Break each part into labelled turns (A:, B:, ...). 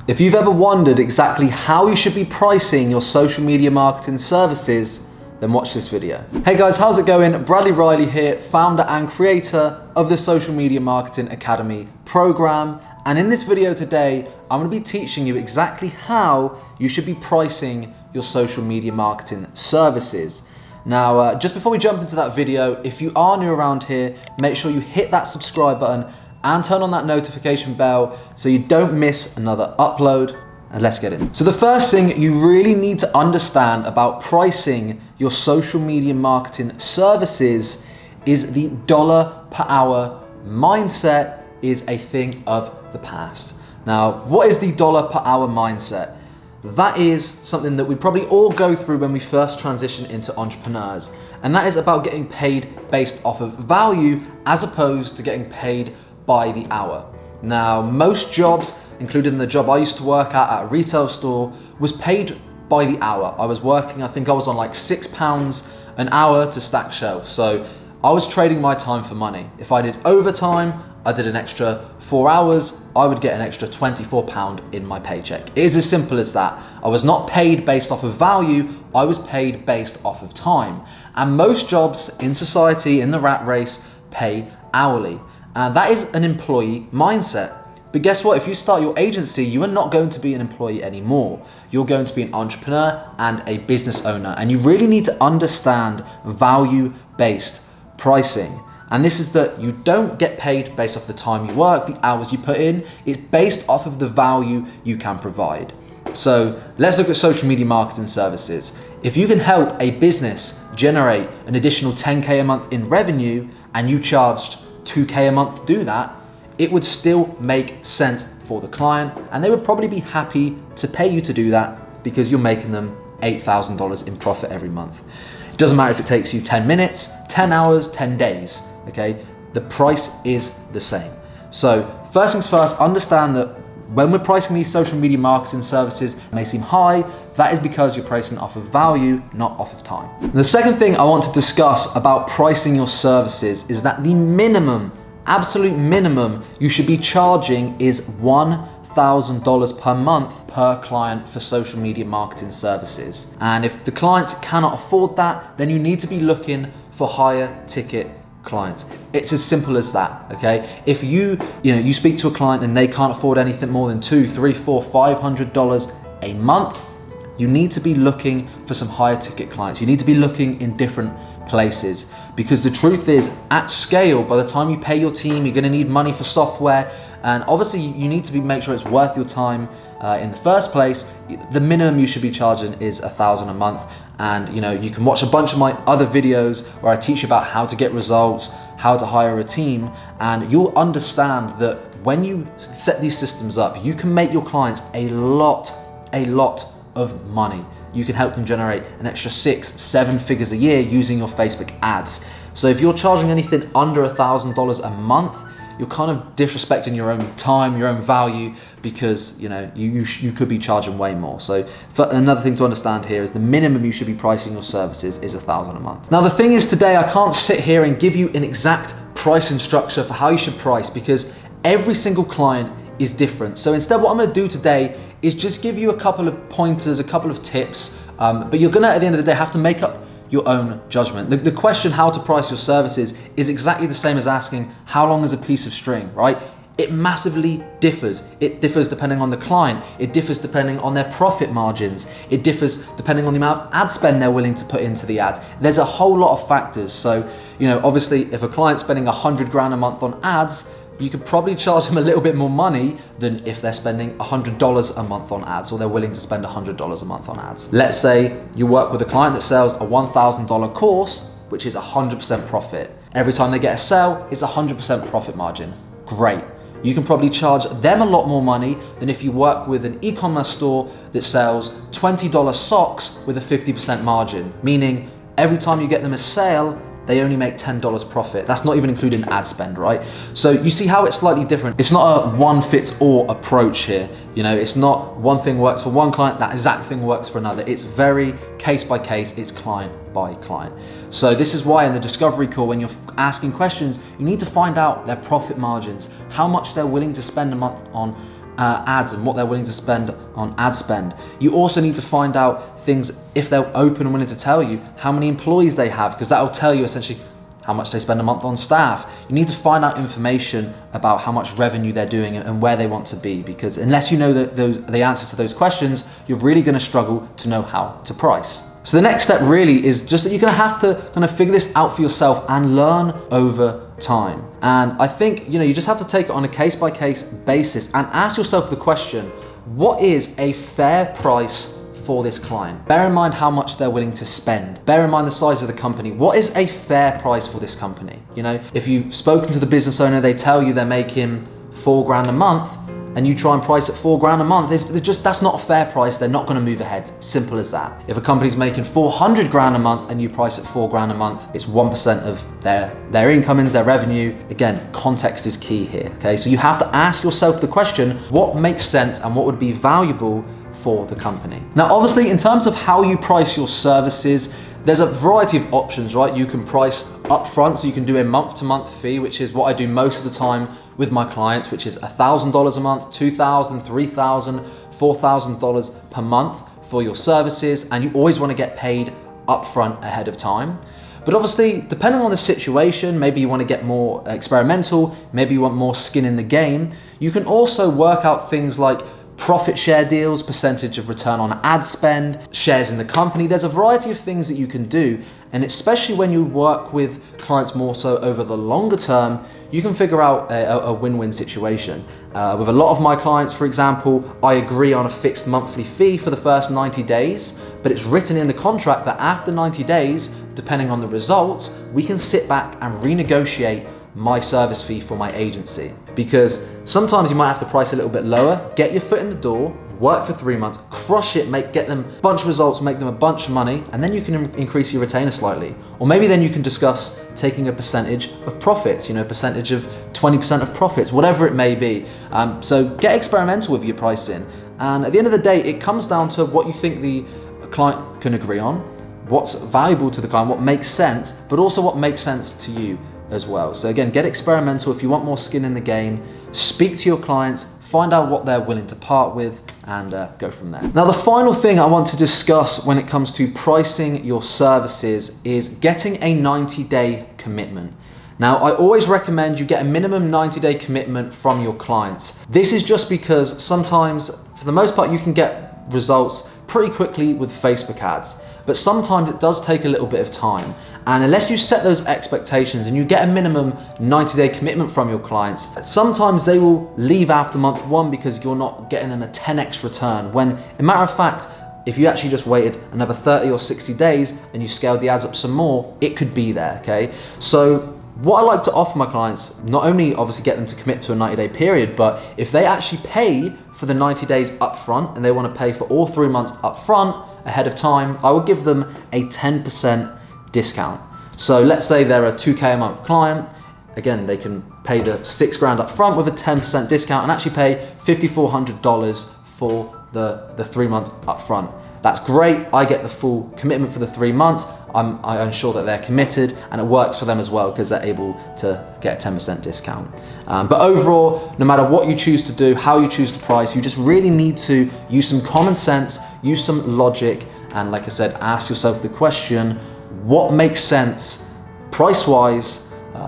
A: If you've ever wondered exactly how you should be pricing your social media marketing services, then watch this video. Hey guys, how's it going? Bradley Riley here, founder and creator of the Social Media Marketing Academy program. And in this video today, I'm gonna be teaching you exactly how you should be pricing your social media marketing services. Now, just before we jump into that video, if you are new around here, make sure you hit that subscribe button and turn on that notification bell so you don't miss another upload. And let's get in. So the first thing you really need to understand about pricing your social media marketing services is the dollar per hour mindset is a thing of the past. Now, what is the dollar per hour mindset? That is something that we probably all go through when we first transition into entrepreneurs. And that is about getting paid based off of value as opposed to getting paid by the hour. Now, most jobs, including the job I used to work at a retail store, was paid by the hour. I was working, I think I was on like £6 an hour to stack shelves. So I was trading my time for money. If I did overtime, I did an extra 4 hours, I would get an extra £24 in my paycheck. It is as simple as that. I was not paid based off of value, I was paid based off of time. And most jobs in society, in the rat race, pay hourly. And that is an employee mindset. But guess what? If you start your agency, you are not going to be an employee anymore. You're going to be an entrepreneur and a business owner. And you really need to understand value-based pricing. And this is that you don't get paid based off the time you work, the hours you put in. It's based off of the value you can provide. So let's look at social media marketing services. If you can help a business generate an additional 10K a month in revenue and you charged 2K a month to do that, it would still make sense for the client and they would probably be happy to pay you to do that because you're making them $8,000 in profit every month. It doesn't matter if it takes you 10 minutes, 10 hours, 10 days, okay? The price is the same. So first things first, understand that when we're pricing these social media marketing services, it may seem high, that is because you're pricing off of value, not off of time. And the second thing I want to discuss about pricing your services is that the minimum, absolute minimum you should be charging is $1,000 per month per client for social media marketing services. And if the clients cannot afford that, then you need to be looking for higher ticket clients. It's as simple as that, okay? If you speak to a client and they can't afford anything more than $200, $300, $400, $500 a month, you need to be looking for some higher ticket clients. You need to be looking in different places because the truth is, at scale, by the time you pay your team, you're gonna need money for software, and obviously you need to make sure it's worth your time in the first place. The minimum you should be charging is $1,000 a month. And you can watch a bunch of my other videos where I teach you about how to get results, how to hire a team, and you'll understand that when you set these systems up, you can make your clients a lot of money. You can help them generate an extra 6-7 figures a year using your Facebook ads. So if you're charging anything under $1,000 a month, you're kind of disrespecting your own time, your own value, because you could be charging way more. So another thing to understand here is the minimum you should be pricing your services is $1,000 a month. Now the thing is, today I can't sit here and give you an exact pricing structure for how you should price because every single client is different. So instead, what I'm gonna do today is just give you a couple of pointers, a couple of tips, but you're gonna, at the end of the day, have to make up your own judgment. The question how to price your services is exactly the same as asking how long is a piece of string, right? It massively differs. It differs depending on the client. It differs depending on their profit margins. It differs depending on the amount of ad spend they're willing to put into the ads. There's a whole lot of factors. So, obviously if a client's spending 100 grand a month on ads, you could probably charge them a little bit more money than if they're spending $100 a month on ads, or they're willing to spend $100 a month on ads. Let's say you work with a client that sells a $1,000 course, which is 100% profit. Every time they get a sale, it's 100% profit margin. Great. You can probably charge them a lot more money than if you work with an e-commerce store that sells $20 socks with a 50% margin, meaning every time you get them a sale, they only make $10 profit. That's not even including ad spend, right? So you see how it's slightly different. It's not a one-fits-all approach here. It's not one thing works for one client, that exact thing works for another. It's very case by case, it's client by client. So this is why in the discovery call, when you're asking questions, you need to find out their profit margins, how much they're willing to spend a month on ads and what they're willing to spend on ad spend. You also need to find out things, if they're open and willing to tell you, how many employees they have, because that will tell you essentially how much they spend a month on staff. You need to find out information about how much revenue they're doing and where they want to be, because unless you know the answers to those questions, you're really going to struggle to know how to price. So the next step really is just that you're going to have to kind of figure this out for yourself and learn over time. And I think, you just have to take it on a case-by-case basis and ask yourself the question, what is a fair price for this client? Bear in mind how much they're willing to spend. Bear in mind the size of the company. What is a fair price for this company? If you've spoken to the business owner, they tell you they're making $4,000 a month, and you try and price at $4,000 a month, that's not a fair price. They're not going to move ahead. Simple as that. If a company's making $400,000 a month and you price at $4,000 a month, it's 1% of their income, their revenue. Again, context is key here. Okay, so you have to ask yourself the question: what makes sense and what would be valuable for the company? Now, obviously, in terms of how you price your services, there's a variety of options, right? You can price upfront, so you can do a month-to-month fee, which is what I do most of the time with my clients, which is $1,000 a month, $2,000, $3,000, $4,000 per month for your services, and you always want to get paid upfront ahead of time. But obviously, depending on the situation, maybe you want to get more experimental, maybe you want more skin in the game, you can also work out things like profit share deals, percentage of return on ad spend, shares in the company. There's a variety of things that you can do, and especially when you work with clients more so over the longer term, you can figure out a win-win situation. With a lot of my clients, for example, I agree on a fixed monthly fee for the first 90 days, but it's written in the contract that after 90 days, depending on the results, we can sit back and renegotiate my service fee for my agency. Because sometimes you might have to price a little bit lower, get your foot in the door, work for 3 months, crush it, get them a bunch of results, make them a bunch of money, and then you can increase your retainer slightly. Or maybe then you can discuss taking a percentage of profits, percentage of 20% of profits, whatever it may be. So get experimental with your pricing. And at the end of the day, it comes down to what you think the client can agree on, what's valuable to the client, what makes sense, but also what makes sense to you as well. So again, get experimental if you want more skin in the game. Speak to your clients, find out what they're willing to part with, and go from there. Now, the final thing I want to discuss when it comes to pricing your services is getting a 90-day commitment. Now, I always recommend you get a minimum 90-day commitment from your clients. This is just because sometimes, for the most part, you can get results pretty quickly with Facebook ads. But sometimes it does take a little bit of time. And unless you set those expectations and you get a minimum 90-day commitment from your clients, sometimes they will leave after month one because you're not getting them a 10x return. When, in matter of fact, if you actually just waited another 30 or 60 days and you scaled the ads up some more, it could be there, okay? So what I like to offer my clients, not only obviously get them to commit to a 90-day period, but if they actually pay for the 90 days upfront and they want to pay for all 3 months upfront, ahead of time, I will give them a 10% discount. So let's say they're a 2K a month client. Again, they can pay the $6,000 up front with a 10% discount and actually pay $5,400 for the 3 months up front. That's great. I get the full commitment for the 3 months. I ensure that they're committed, and it works for them as well because they're able to get a 10% discount. But overall, no matter what you choose to do, how you choose to price, you just really need to use some common sense, use some logic, and like I said, ask yourself the question, what makes sense price-wise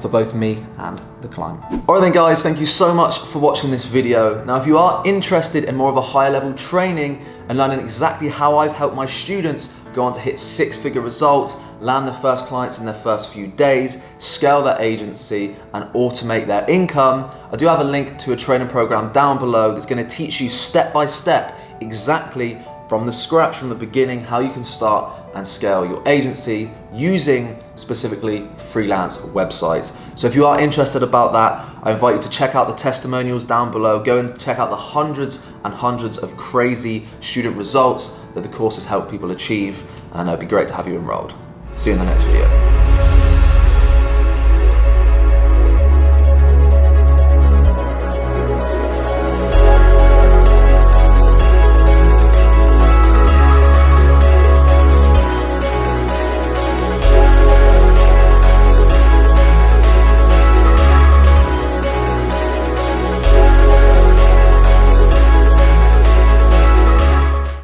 A: for both me and the client. Alright then guys, thank you so much for watching this video. Now if you are interested in more of a higher level training and learning exactly how I've helped my students go on to hit 6-figure results, land their first clients in their first few days, scale their agency, and automate their income, I do have a link to a training program down below that's going to teach you step by step exactly from the scratch, from the beginning, how you can start and scale your agency using specifically freelance websites. So if you are interested about that, I invite you to check out the testimonials down below. Go and check out the hundreds and hundreds of crazy student results that the course has helped people achieve, and it'd be great to have you enrolled. See you in the next video.